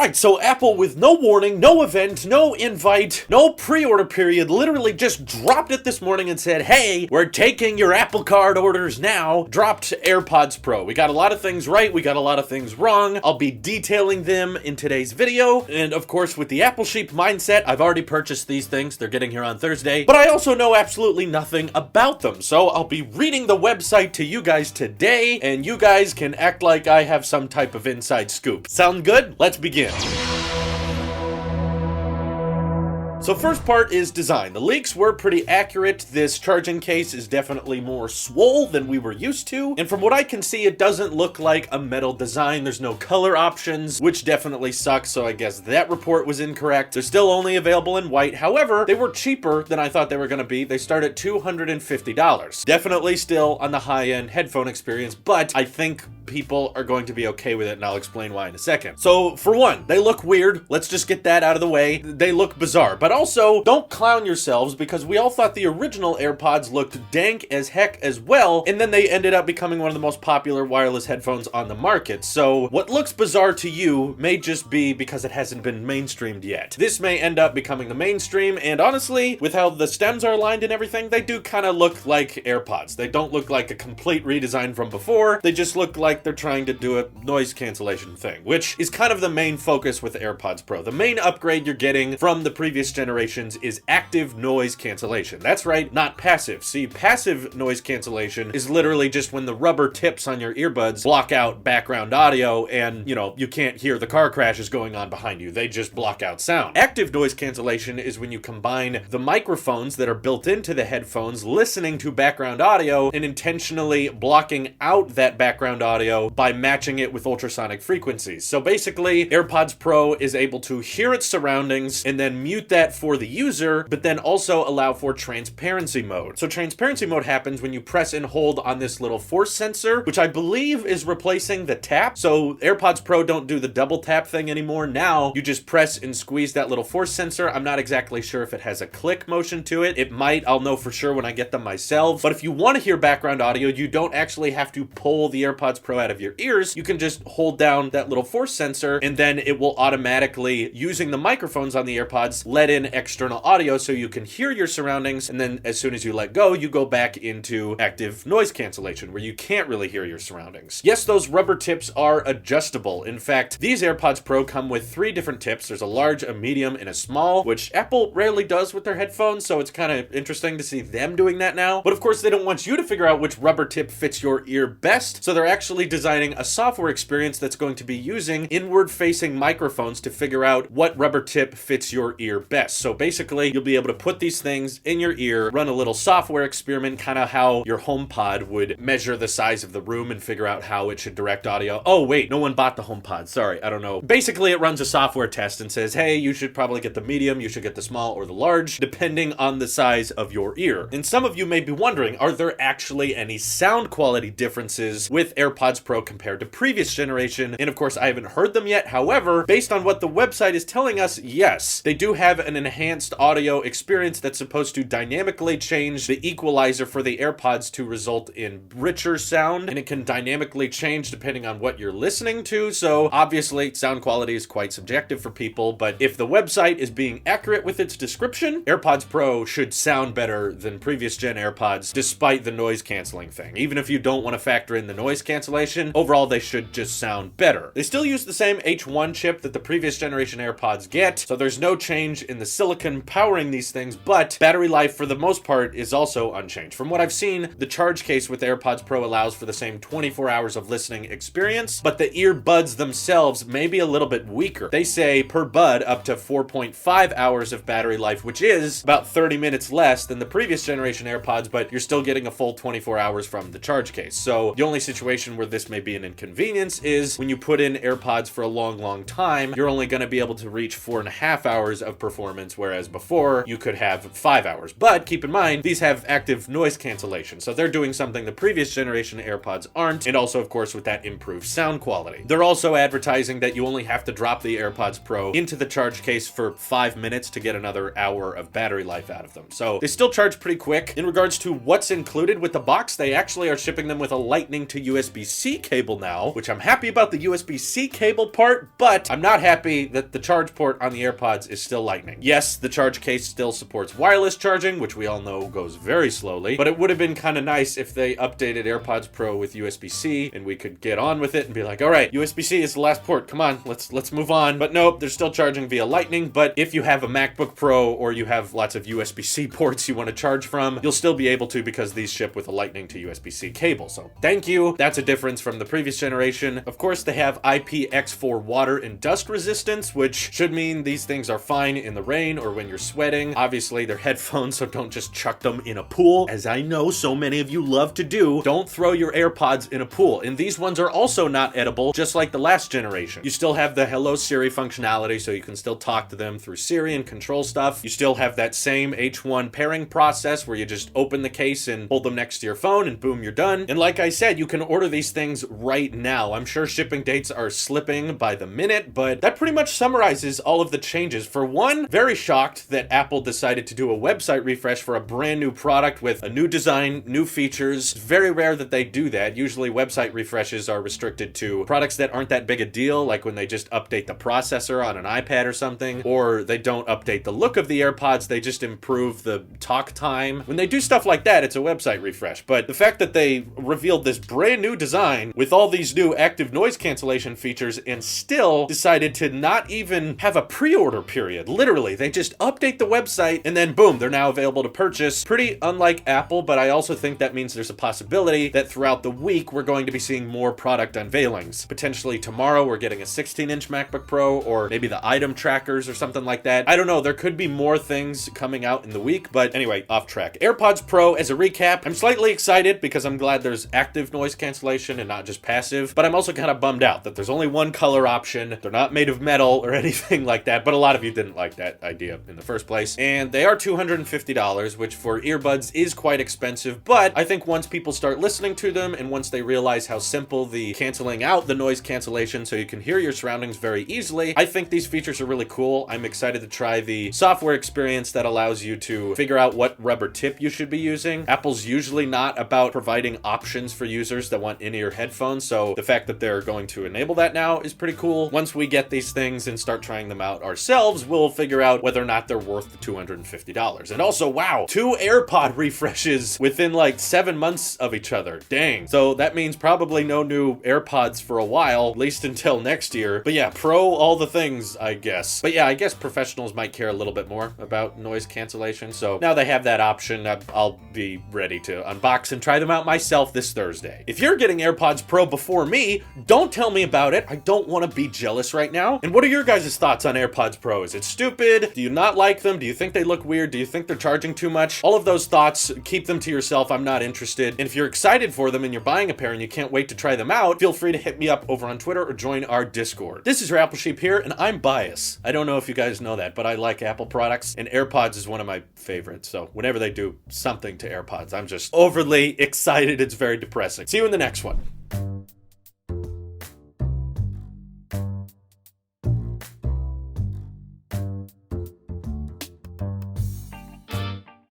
Alright, so Apple, with no warning, no event, no invite, no pre-order period, literally just dropped it this morning and said, hey, we're taking your Apple Card orders now. Dropped AirPods Pro. We got a lot of things right, we got a lot of things wrong. I'll be detailing them in today's video. And of course, with the Apple sheep mindset, I've already purchased these things. They're getting here on Thursday. But I also know absolutely nothing about them. So I'll be reading the website to you guys today, and you guys can act like I have some type of inside scoop. Sound good? Let's begin. So first part is design. The leaks were pretty accurate. This charging case is definitely more swole than we were used to. And from what I can see, it doesn't look like a metal design. There's no color options, which definitely sucks. So I guess that report was incorrect. They're still only available in white. However, they were cheaper than I thought they were going to be. They start at $250. Definitely still on the high-end headphone experience, but I think people are going to be okay with it, and I'll explain why in a second. So for one, they look weird. Let's just get that out of the way. They look bizarre, but also don't clown yourselves, because we all thought the original AirPods looked dank as heck as well, and then they ended up becoming one of the most popular wireless headphones on the market. So what looks bizarre to you may just be because it hasn't been mainstreamed yet. This may end up becoming the mainstream, and honestly, with how the stems are aligned and everything, they do kind of look like AirPods. They don't look like a complete redesign from before. They just look like they're trying to do a noise cancellation thing, which is kind of the main focus with the AirPods Pro. The main upgrade you're getting from the previous generations is active noise cancellation. That's right, not passive. See, passive noise cancellation is literally just when the rubber tips on your earbuds block out background audio and, you can't hear the car crashes going on behind you. They just block out sound. Active noise cancellation is when you combine the microphones that are built into the headphones listening to background audio and intentionally blocking out that background audio by matching it with ultrasonic frequencies. So basically, AirPods Pro is able to hear its surroundings and then mute that for the user, but then also allow for transparency mode. So transparency mode happens when you press and hold on this little force sensor, which I believe is replacing the tap. So AirPods Pro don't do the double tap thing anymore. Now you just press and squeeze that little force sensor. I'm not exactly sure if it has a click motion to it. It might. I'll know for sure when I get them myself. But if you want to hear background audio, you don't actually have to pull the AirPods Pro out of your ears. You can just hold down that little force sensor, and then it will automatically, using the microphones on the AirPods, let in external audio so you can hear your surroundings. And then as soon as you let go, you go back into active noise cancellation, where you can't really hear your surroundings. Yes, those rubber tips are adjustable. In fact, these AirPods Pro come with 3 different tips. There's a large, a medium, and a small, which Apple rarely does with their headphones, so it's kind of interesting to see them doing that now. But of course, they don't want you to figure out which rubber tip fits your ear best, so they're actually designing a software experience that's going to be using inward-facing microphones to figure out what rubber tip fits your ear best. So basically, you'll be able to put these things in your ear, run a little software experiment, kind of how your HomePod would measure the size of the room and figure out how it should direct audio. Oh wait, no one bought the HomePod. Sorry, I don't know. Basically, it runs a software test and says, hey, you should probably get the medium, you should get the small or the large, depending on the size of your ear. And some of you may be wondering, are there actually any sound quality differences with AirPods Pro compared to previous generation? And of course, I haven't heard them yet. However, based on what the website is telling us, yes, they do have an enhanced audio experience that's supposed to dynamically change the equalizer for the AirPods to result in richer sound, and it can dynamically change depending on what you're listening to. So obviously, sound quality is quite subjective for people, but if the website is being accurate with its description, AirPods Pro should sound better than previous gen AirPods, despite the noise canceling thing. Even if you don't want to factor in the noise cancellation, overall they should just sound better. They still use the same H1 chip that the previous generation AirPods get, so there's no change in the silicon powering these things, but battery life for the most part is also unchanged. From what I've seen, the charge case with AirPods Pro allows for the same 24 hours of listening experience, but the earbuds themselves may be a little bit weaker. They say per bud up to 4.5 hours of battery life, which is about 30 minutes less than the previous generation AirPods, but you're still getting a full 24 hours from the charge case. So the only situation where this may be an inconvenience is when you put in AirPods for a long time, you're only going to be able to reach 4.5 hours of performance performance, whereas before you could have 5 hours. But keep in mind, these have active noise cancellation, so they're doing something the previous generation AirPods aren't, and also, of course, with that improved sound quality. They're also advertising that you only have to drop the AirPods Pro into the charge case for 5 minutes to get another hour of battery life out of them. So they still charge pretty quick. In regards to what's included with the box, they actually are shipping them with a Lightning to USB-C cable now, which I'm happy about the USB-C cable part, but I'm not happy that the charge port on the AirPods is still Lightning. Yes, the charge case still supports wireless charging, which we all know goes very slowly, but it would have been kind of nice if they updated AirPods Pro with USB-C and we could get on with it and be like, all right, USB-C is the last port, come on, let's move on. But nope, they're still charging via Lightning. But if you have a MacBook Pro or you have lots of USB-C ports you want to charge from, you'll still be able to because these ship with a Lightning to USB-C cable. So thank you. That's a difference from the previous generation. Of course, they have IPX4 water and dust resistance, which should mean these things are fine in the rain or when you're sweating. Obviously, they're headphones, so don't just chuck them in a pool, as I know so many of you love to do. Don't throw your AirPods in a pool. And these ones are also not edible, just like the last generation. You still have the Hello Siri functionality, so you can still talk to them through Siri and control stuff. You still have that same H1 pairing process where you just open the case and hold them next to your phone and boom, you're done. And like I said, you can order these things right now. I'm sure shipping dates are slipping by the minute, but that pretty much summarizes all of the changes. For one, very shocked that Apple decided to do a website refresh for a brand new product with a new design, new features. It's very rare that they do that. Usually website refreshes are restricted to products that aren't that big a deal, like when they just update the processor on an iPad or something, or they don't update the look of the AirPods, they just improve the talk time. When they do stuff like that, it's a website refresh. But the fact that they revealed this brand new design with all these new active noise cancellation features and still decided to not even have a pre-order period. Literally, they just update the website and then boom, they're now available to purchase. Pretty unlike Apple, but I also think that means there's a possibility that throughout the week we're going to be seeing more product unveilings. Potentially tomorrow we're getting a 16-inch MacBook Pro, or maybe the item trackers or something like that. I don't know, there could be more things coming out in the week, but anyway, off track. AirPods Pro, as a recap, I'm slightly excited because I'm glad there's active noise cancellation and not just passive, but I'm also kind of bummed out that there's only one color option. They're not made of metal or anything like that, but a lot of you didn't like that idea in the first place. And they are $250, which for earbuds is quite expensive, but I think once people start listening to them and once they realize how simple the canceling out the noise cancellation so you can hear your surroundings very easily, I think these features are really cool. I'm excited to try the software experience that allows you to figure out what rubber tip you should be using. Apple's usually not about providing options for users that want in-ear headphones, so the fact that they're going to enable that now is pretty cool. Once we get these things and start trying them out ourselves, we'll figure out whether or not they're worth the $250. And also, wow, 2 AirPod refreshes within like 7 months of each other. Dang. So that means probably no new AirPods for a while, at least until next year. But yeah, Pro, all the things, I guess. But yeah, I guess professionals might care a little bit more about noise cancellation. So now they have that option. I'll be ready to unbox and try them out myself this Thursday. If you're getting AirPods Pro before me, don't tell me about it. I don't want to be jealous right now. And what are your guys' thoughts on AirPods Pro? Is it stupid? Do you not like them? Do you think they look weird? Do you think they're charging too much? All of those thoughts, keep them to yourself. I'm not interested. And if you're excited for them and you're buying a pair and you can't wait to try them out, feel free to hit me up over on Twitter or join our Discord. This is your Apple Sheep here, and I'm biased. I don't know if you guys know that, but I like Apple products, and AirPods is one of my favorites. So whenever they do something to AirPods, I'm just overly excited. It's very depressing. See you in the next one.